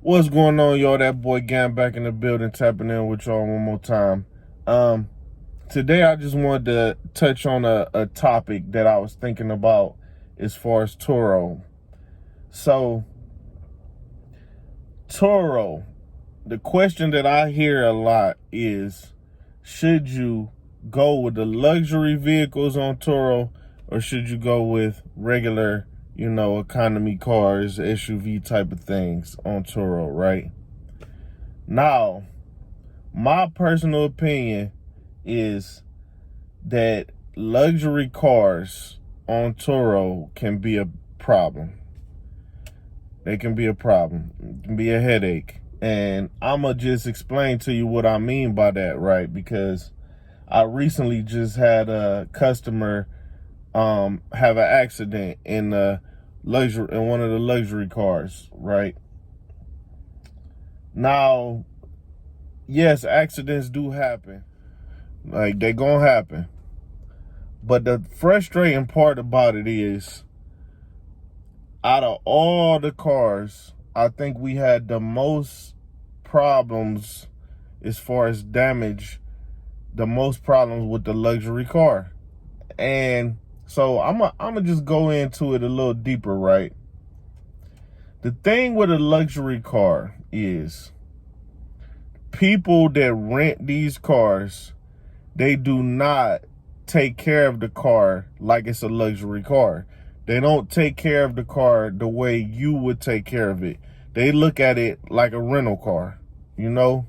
What's going on, y'all? That boy Gam back in the building, tapping in with y'all one more time. Today I just wanted to touch on a topic that I was thinking about as far as Turo. So, Turo, the question that I hear a lot is, should you go with the luxury vehicles on Turo, or should you go with regular, economy cars, SUV type of things on Turo, right? Now, my personal opinion is that luxury cars on Turo can be a problem. They can be a problem. It can be a headache. And I'm going to just explain to you what I mean by that, right? Because I recently just had a customer have an accident in one of the luxury cars, right? Now, yes, accidents do happen. Like, they're gonna happen. But the frustrating part about it is, out of all the cars, I think we had the most problems as far as damage, the most problems with the luxury car. And so I'm gonna just go into it a little deeper, right? The thing with a luxury car is, people that rent these cars, they do not take care of the car like it's a luxury car. They don't take care of the car the way you would take care of it. They look at it like a rental car, you know?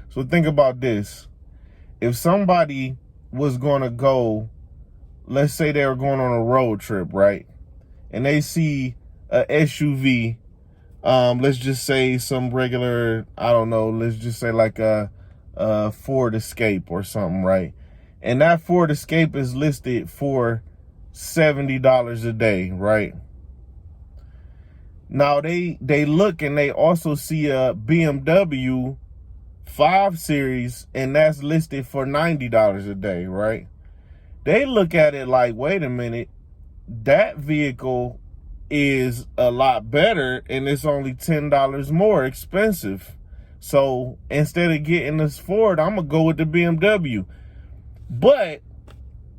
So think about this. If somebody was going to go, let's say they were going on a road trip, right? And they see a SUV, let's just say some regular, I don't know, let's just say like a Ford Escape or something, right? And that Ford Escape is listed for $70 a day, right? Now they look and they also see a BMW 5 Series, and that's listed for $90 a day, right? They look at it like, wait a minute, that vehicle is a lot better and it's only $10 more expensive. So instead of getting this Ford, I'm gonna go with the BMW. But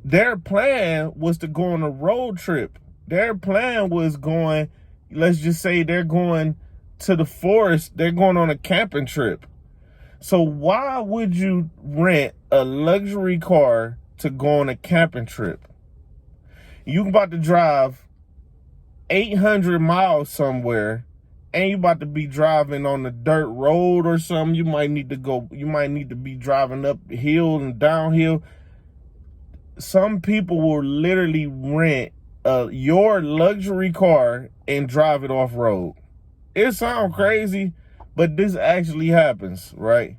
their plan was to go on a road trip. Their plan was going, let's just say they're going to the forest, they're going on a camping trip. So why would you rent a luxury car to go on a camping trip? You about to drive 800 miles somewhere, and you about to be driving on a dirt road or something. You might need to be driving up hill and downhill. Some people will literally rent your luxury car and drive it off road. It sounds crazy, but this actually happens, right?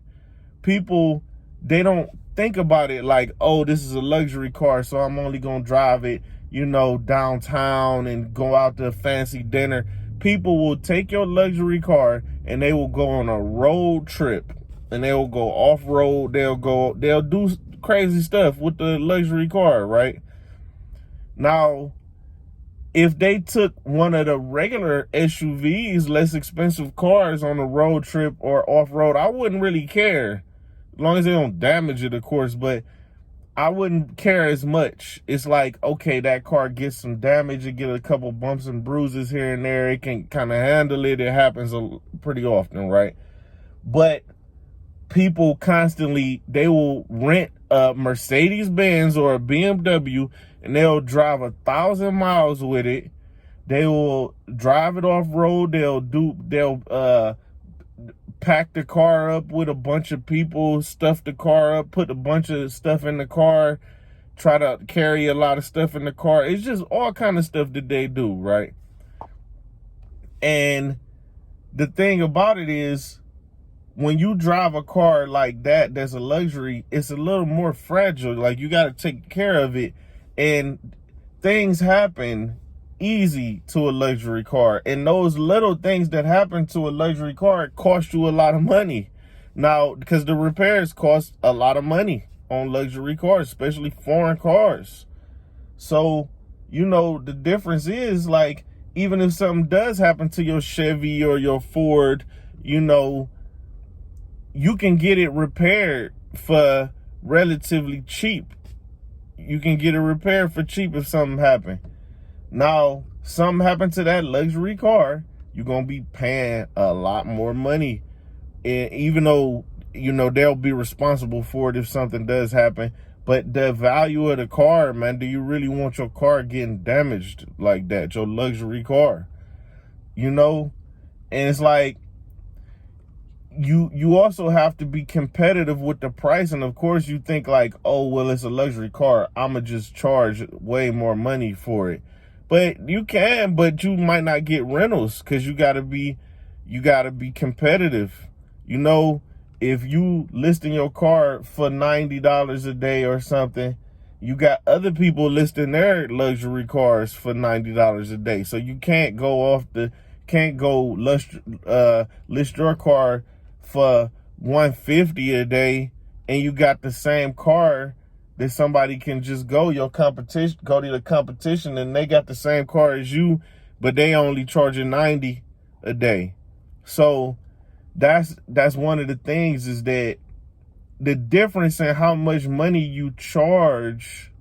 People, they don't think about it like, oh, this is a luxury car, so I'm only gonna drive it, downtown and go out to a fancy dinner. People will take your luxury car and they will go on a road trip, and they will go off-road. They'll do crazy stuff with the luxury car, right? Now, if they took one of the regular SUVs, less expensive cars on a road trip or off-road, I wouldn't really care. As long as they don't damage it, of course, but I wouldn't care as much. It's like, okay, that car gets some damage, it get a couple bumps and bruises here and there, it can kind of handle it. It happens pretty often, right? But people constantly, they will rent a Mercedes-Benz or a BMW, and they'll drive 1,000 miles with it. They will drive it off road. They'll pack the car up with a bunch of people, stuff the car up, put a bunch of stuff in the car, try to carry a lot of stuff in the car. It's just all kind of stuff that they do, right? And the thing about it is, when you drive a car like that, that's a luxury, it's a little more fragile. Like, you got to take care of it, and things happen easy to a luxury car, and those little things that happen to a luxury car cost you a lot of money now, because the repairs cost a lot of money on luxury cars, especially foreign cars. So the difference is, like, even if something does happen to your Chevy or your Ford, you know, you can get it repaired for relatively cheap. You can get it repaired for cheap if something happened. Now, something happened to that luxury car, you're going to be paying a lot more money. And even though, they'll be responsible for it if something does happen. But the value of the car, man, do you really want your car getting damaged like that? Your luxury car, And it's like, you also have to be competitive with the price. And of course you think like, oh, well, it's a luxury car, I'ma just charge way more money for it. But you can, but you might not get rentals because you gotta be competitive. If you listing your car for $90 a day or something, you got other people listing their luxury cars for $90 a day. So you can't list your car for $150 a day, and you got the same car that somebody can just go to the competition, and they got the same car as you, but they only charging $90 a day. So that's one of the things, is that the difference in how much money you charge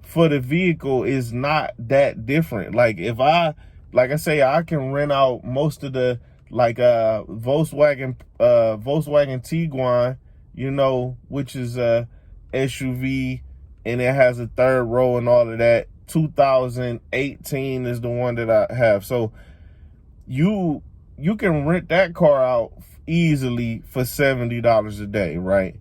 for the vehicle is not that different. Like I say, I can rent out most of the Volkswagen Tiguan, which is a SUV, and it has a third row and all of that. 2018 is the one that I have. So you can rent that car out easily for $70 a day, right?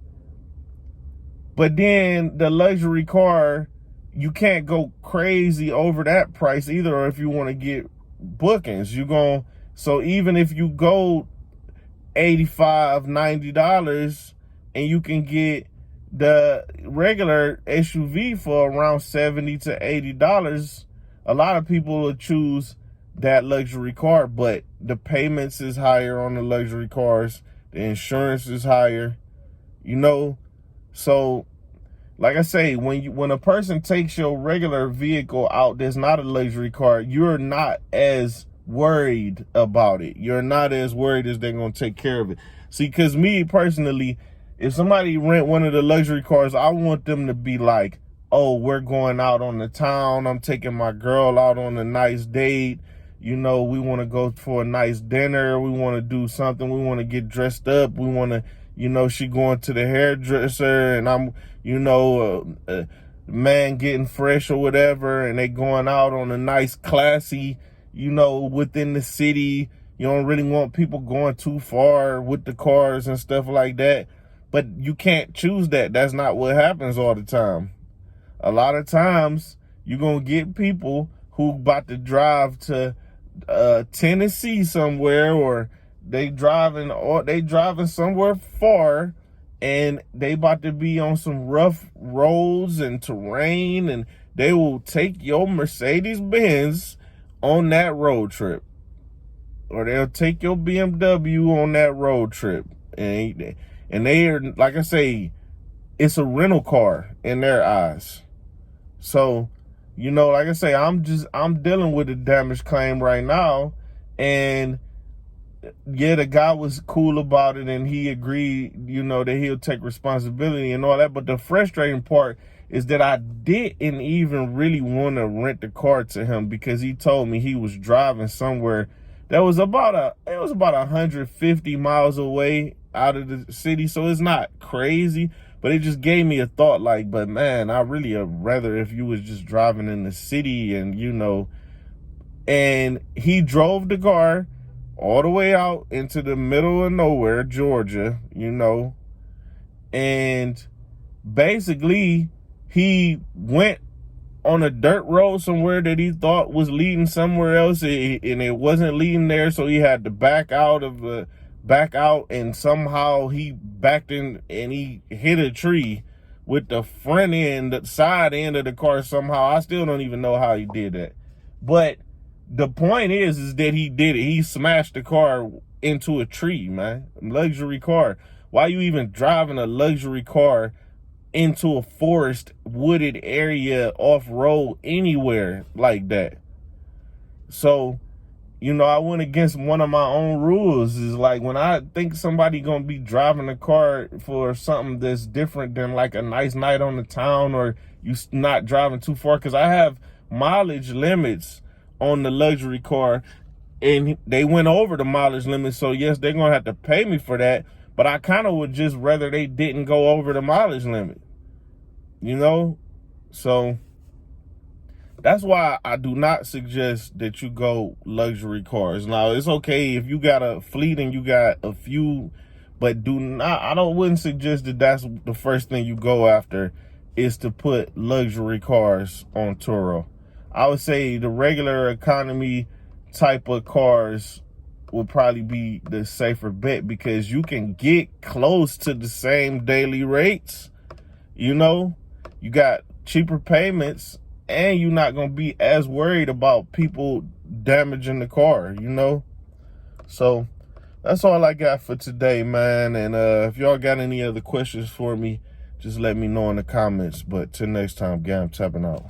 But then the luxury car, you can't go crazy over that price either, or if you want to get bookings, so even if you go $85, $90, and you can get the regular SUV for around $70 to $80, a lot of people will choose that luxury car. But the payments is higher on the luxury cars, the insurance is higher, so like I say, when a person takes your regular vehicle out that's not a luxury car, you're not as worried about it. You're not as worried as they're going to take care of it. See, because me personally, if somebody rent one of the luxury cars, I want them to be like, oh, we're going out on the town, I'm taking my girl out on a nice date, we want to go for a nice dinner, we want to do something, we want to get dressed up, we want to, she going to the hairdresser, and I'm, man getting fresh or whatever, and they going out on a nice, classy, within the city. You don't really want people going too far with the cars and stuff like that. But you can't choose that. That's not what happens all the time. A lot of times, you're going to get people who about to drive to Tennessee somewhere, or they driving somewhere far, and they about to be on some rough roads and terrain, and they will take your Mercedes-Benz on that road trip, or they'll take your BMW on that road trip, and they are, like I say, it's a rental car in their eyes. So, like I say, I'm dealing with a damage claim right now, and yeah, the guy was cool about it, and he agreed, that he'll take responsibility and all that. But the frustrating part is that I didn't even really want to rent the car to him, because he told me he was driving somewhere that was about 150 miles away out of the city. So it's not crazy, but it just gave me a thought, like, but man, I really rather if you was just driving in the city, and and he drove the car all the way out into the middle of nowhere, Georgia, and basically he went on a dirt road somewhere that he thought was leading somewhere else, and it wasn't leading there, so he had to back out, and somehow he backed in and he hit a tree with the front end, the side end of the car somehow. I still don't even know how he did that, but the point is that he did it. He smashed the car into a tree, man. Luxury car. Why you even driving a luxury car into a forest, wooded area, off-road, anywhere like that? So you know, I went against one of my own rules. Is like when I think somebody gonna be driving a car for something that's different than like a nice night on the town, or you not driving too far, because I have mileage limits on the luxury car, and they went over the mileage limit. So yes, they're gonna have to pay me for that. But I kind of would just rather they didn't go over the mileage limit, you know? So that's why I do not suggest that you go luxury cars. Now, it's okay if you got a fleet and you got a few, but wouldn't suggest that that's the first thing you go after, is to put luxury cars on Turo. I would say the regular economy type of cars will probably be the safer bet, because you can get close to the same daily rates. You know, you got cheaper payments, and you're not going to be as worried about people damaging the car, you know? So that's all I got for today, man. And if y'all got any other questions for me, just let me know in the comments. But till next time, gang, I'm tapping out.